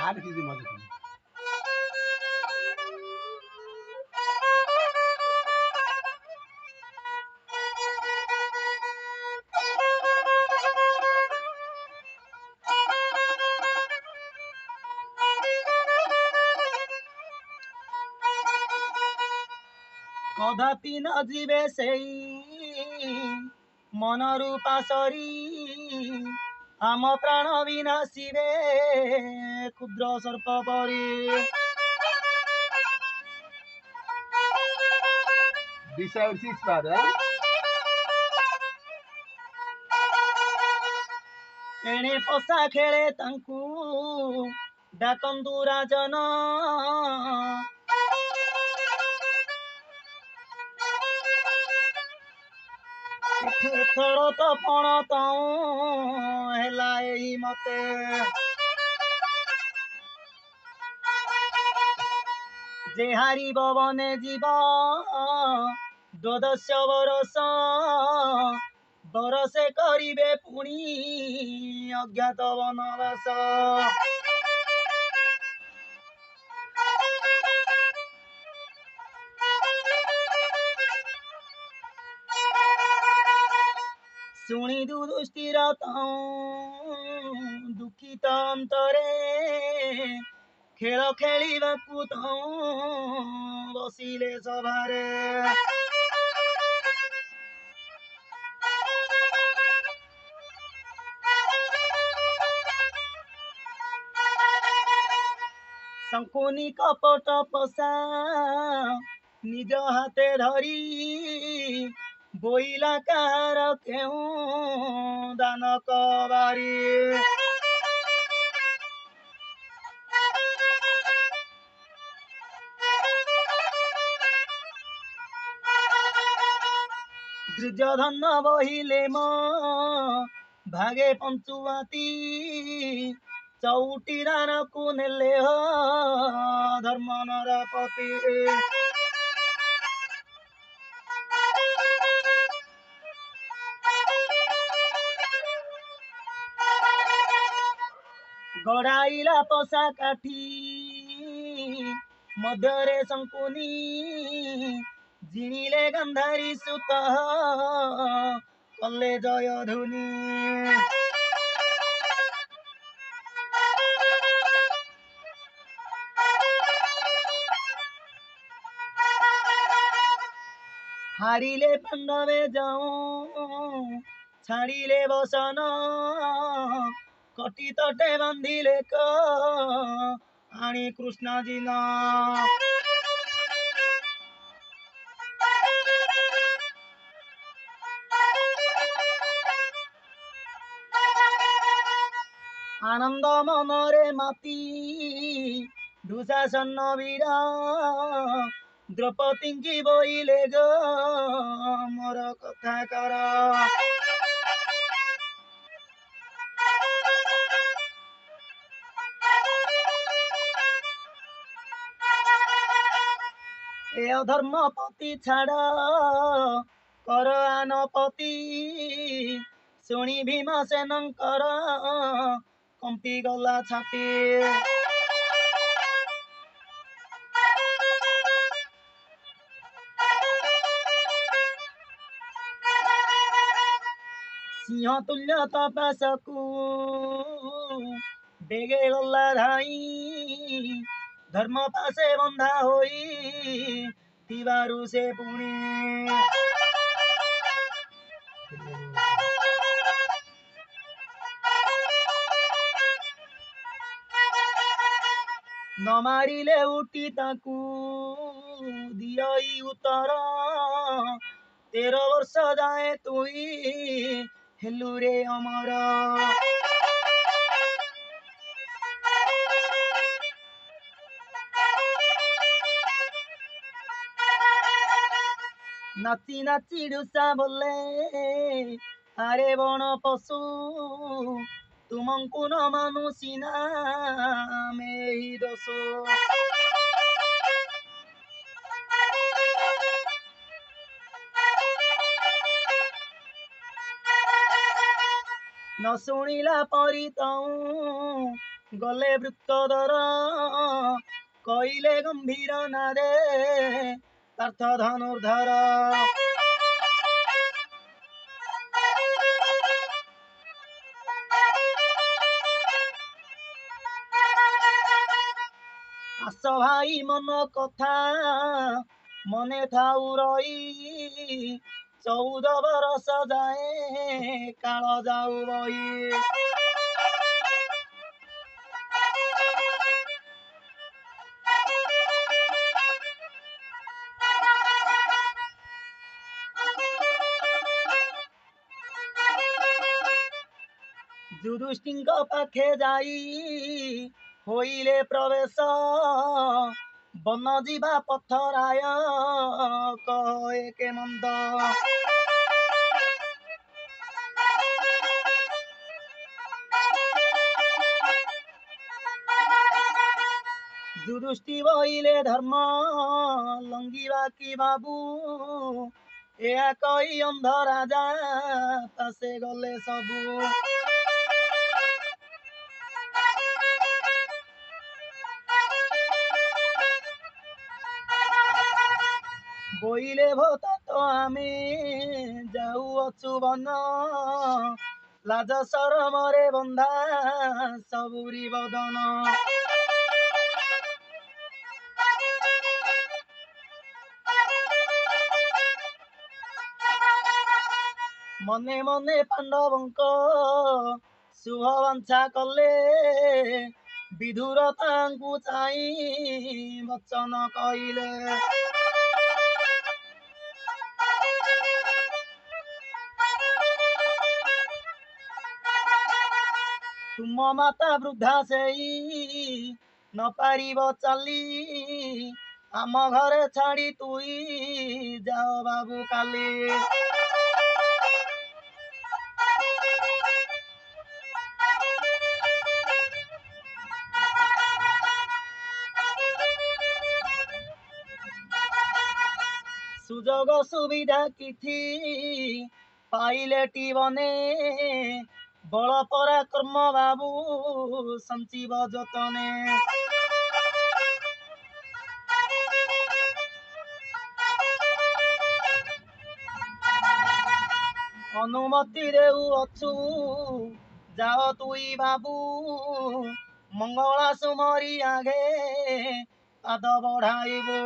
हार किसी मदद नहीं। कदापि न जीवे सेई मनरु पासरी आम प्राण विनाशिवे क्षुद्र सर्प परी Decide ceasefire, eh? एणे पशा खेले तांकू डाकंदु राजन थोड़ तो पण हेला एही मते जे हारिब बने जीव द्वादश बरस बरसे करिबे पुणी अज्ञात वनवास शुणी दुदुष्टिर दुखित अंतरे खेल खेलिबाकु बसिले सभारे शंकुनी कपट पशा निज हाथे धरी बोइला कार केहूँ दानक बारी दुर्योधन बहिले भागे पंचुआती चौटी रानकु नेले हो धर्म नरपति गड़ाइला पशा काठी मध्यरे शंकुनी जिणिले गंधारी सुत कले जय धुनी हारिले पांडवे जाऊं छाड़िले बसन कटी तटे बांधिले आणी कृष्ण जिन आनंद मनरे माती दुशासन वीर द्रौपदी की बोइले गो मोर कथा कर ए अधर्म पति छाड़ कर आनपति शुणी भीमसेनकर कंपी गला छाती सिंह तुल्य तपसकु बेगे गला धाई धर्म पासे बंधा होई तिवारु से पुणी न मारिले उठी ताकू दियई उतर 13 वर्ष जाए तुई हेलु रे अमर नाची नाची डुसा बोले आरे बण पशु तुमको न मानु सीना में ही दोषो न शुणिला परी गले वृत्तधर कइले गंभीर नारे पार्थ धनुर्धर आस भाई मन कथा मने थाउ रही 14 बरस जाए काल जाऊ बही युधिष्ठिरଙ୍କ पाखे जाई होइले प्रवेश बन जीवा पथराय कहे के मंद युधिष्ठिर बहिले धर्म लंघिबा कि बाबू ଏହା କହି ଅନ୍ଧ ରାଜା ପାଶେ ଗଲେ ସବୁ ବୋଇଲେ ଭୋତ ତ ଆମେ ଯାଉଅଛୁ ବନ ଲାଜ ସରମରେ ବନ୍ଧା ସବୁରି ବଦନ ମନେ ମନେ ପାଣ୍ଡବଙ୍କ ଶୁଭ ବାଞ୍ଛା କଲେ ବିଧୁର ତାଙ୍କୁ ଚାହିଁ ବଚନ କହିଲେ ତୁମ ମାତା ବୃଦ୍ଧା ସେଇ ନ ପାରିବ ଚାଲି ଆମ ଘରେ ଛାଡ଼ି ତୁଇ ଯାଅ ବାବୁ କାଲି ସୁଯୋଗ ସୁବିଧା କିଛି ପାଇଲେ ବନେ ବଳ ପରାକ୍ରମ ବାବୁ ସଞ୍ଚିବ ଯତନେ ଅନୁମତି ଦେଉଅଛୁ ଯାଅ ତୁଇ ବାବୁ ମଙ୍ଗଳା ସୁମରି ଆଗେ ପାଦ ବଢାଇବୁ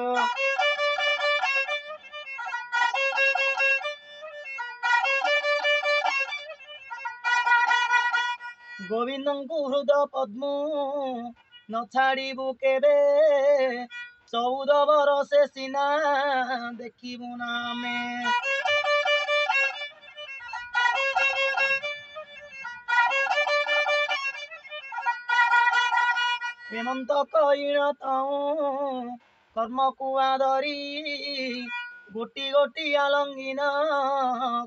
ଗୋବିନ୍ଦଙ୍କୁ ହୃଦ ପଦ୍ମ ନ ଛାଡ଼ିବୁ କେବେ 14 ବରଷେ ସିନା ଦେଖିବୁ ନା ଆମେ ହେମନ୍ତ କଇଣ ତାଉ କର୍ମକୁ ଆଦରି ଗୋଟି ଗୋଟି ଆଲଙ୍ଗିନ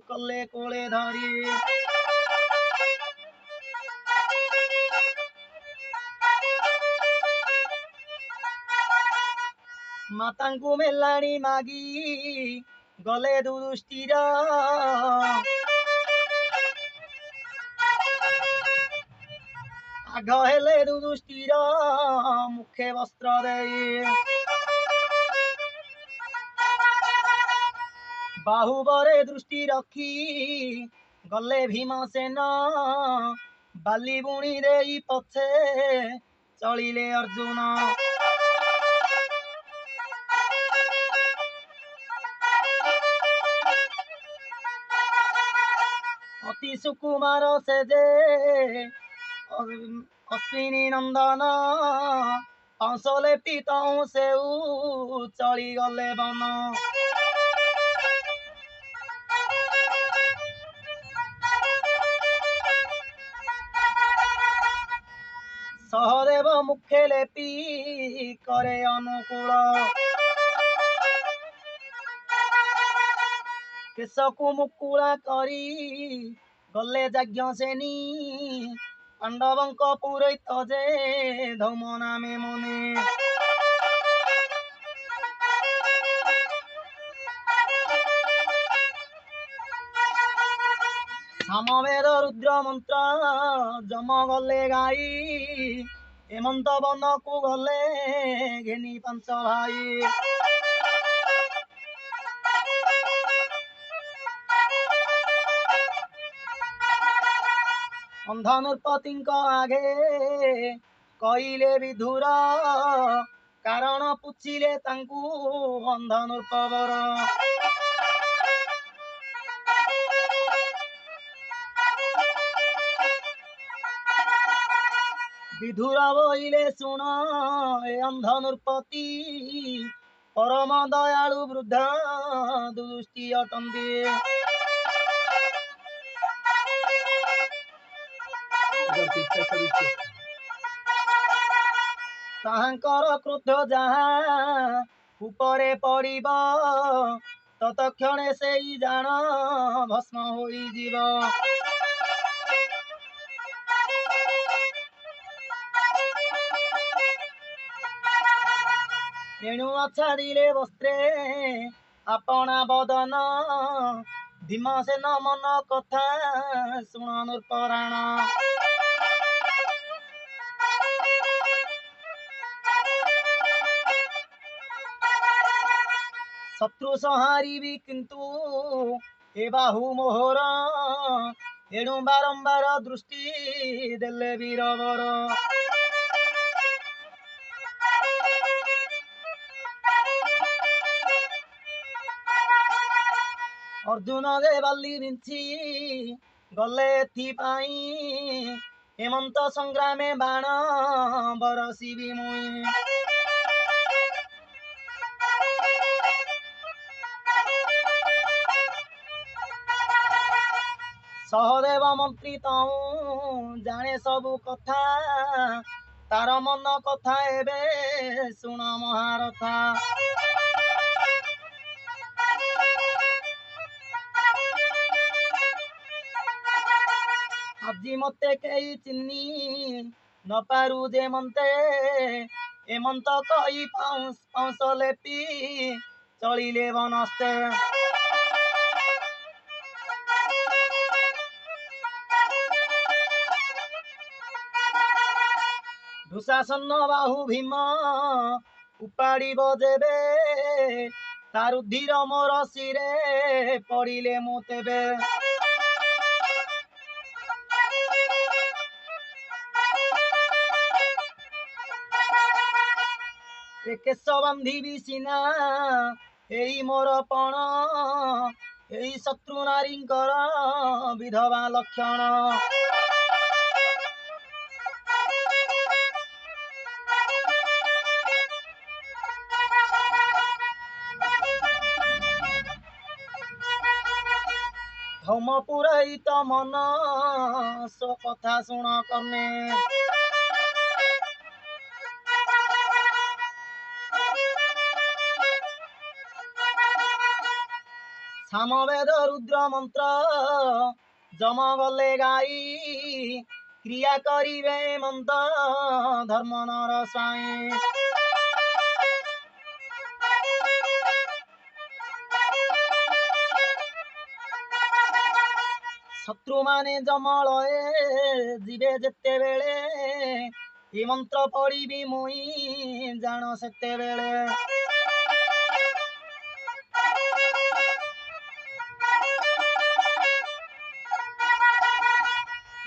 କଲେ କୋଳେ ଧରି ମାତାଙ୍କୁ ମେଲାଣି ମାଗି ଗଲେ ଯୁଧିଷ୍ଠିର ଆଗ ହେଲେ ଯୁଧିଷ୍ଠିର ମୁଖେ ବସ୍ତ୍ର ଦେଇ ବାହୁବରେ ଦୃଷ୍ଟି ରଖି ଗଲେ ଭୀମସେନ ବାଲି ବୁଣି ଦେଇ ପଛେ ଚଳିଲେ ଅର୍ଜୁନ ଅତି ସୁକୁମାର ସେ ଯେ ଅଶ୍ବିନୀ ନନ୍ଦନ ପାଉଁଶଲେ ପିତଉଁ ସେଉ ଚଳିଗଲେ ବନ ସହଦେବ ମୁଖେ ଲେପି କରେ ଅନୁକୂଳ କେଶକୁ ମୁକୁଳା କରି ଗଲେ ଯାଜ୍ଞ ସେନୀ ପାଣ୍ଡବଙ୍କ ପୁରୋହିତ ଯେ ଧୌମ ନାମେ ମନେ ସମବେଦ ରୁଦ୍ର ମନ୍ତ୍ର ଜମ ଗଲେ ଗାଇ हेमंत वन को गले घेनी पांच भाई अंधा नृपति आगे कहले विधुर कारण पुछिले तांकू अंध नृपवर विधुर बोले शुण ए अंध नृपति परम दयालु वृद्ध दुष्टि अटंती ताहांकर क्रोध जहाँ उपरे पड़िब ततक्षणे से जान भस्म होइजिब एणु अछाड़िले वस्त्रे आपणा बदन भीमसेन मन कथा शुण नृपराण शत्रु संहारी किंतु ए बाहु मोहर एणु बारंबार दृष्टि देले वीरवर अर्जुन दे बाली विंची गले एथिपाई हेमंत संग्रामे बाण बरसीबी मुई सहदेव मंत्री ताऊ जाने सबु कथा तार मन कथा एबे शुण महारथा আজি मते कई चिन्नी न पारू जे मंते एमंत कई पाउस पाउस लेपी चलिले बनस्ते दुशासन बाहु भीम उपाड़ी बजेबे तारु धीर मोर सिरे पड़िले मुतेबे केश बांधी सीना एई मोर पण एई शत्रु नारींकर विधवा लक्षण धम पुरहित मन सो कथा शुण कर्णे सामवेद रुद्र मंत्र जम गले गाई क्रिया करिवे मंत धर्म नर साई शत्रु माने जमलए जीवे जेते बेले ए मंत्र पढ़ी मुई जान सेते बेले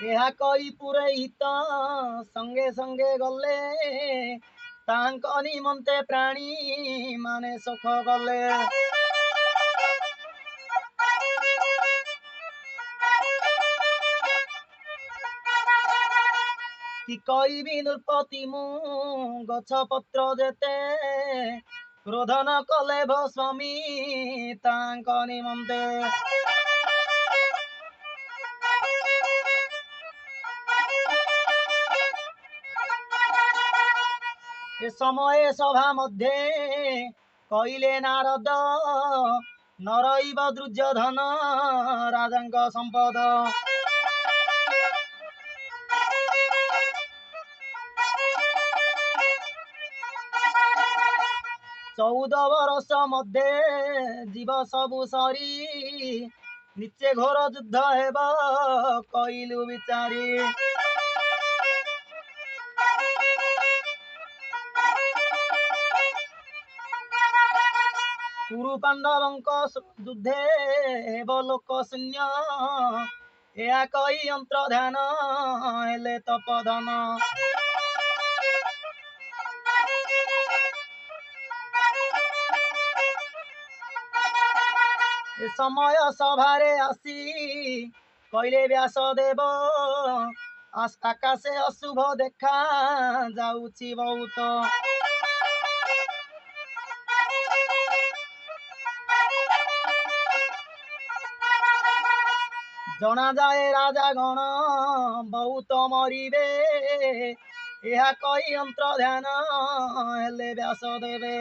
ଏହା କହି ପୁରୋହିତ संगे संगे गले तांक निमंते प्राणी माने सुख गले कि कहबी नृपति मु गछ पत्र जेते क्रोधन कले भस्वामी तांक निमंते ए समय सभा मध्य कहले नारद नरइब दुर्योधन राजांक संपद चौदह वर्ष मध्य जीव सबु सरी निचे घोर युद्ध हेब कहलु विचारी कुरु पांडवଙ୍କ ଯୁଦ୍ଧେ ହେବ ଲୋକ ଶୂନ୍ୟ ଏହା କହି ଯନ୍ତ୍ର ଧ୍ୟାନ ହେଲେ ତପଧନ ଏ ସମୟ ସଭାରେ ଆସି କହିଲେ ବ୍ୟାସଦେବ ଆକାଶେ ଅଶୁଭ ଦେଖା ଯାଉଛି ବହୁତ ଜଣାଯାଏ ରାଜା ଗଣ ବହୁତ ମରିବେ ଏହା କହି ଯନ୍ତ୍ର ଧ୍ୟାନ ହେଲେ ବ୍ୟାସଦେବେ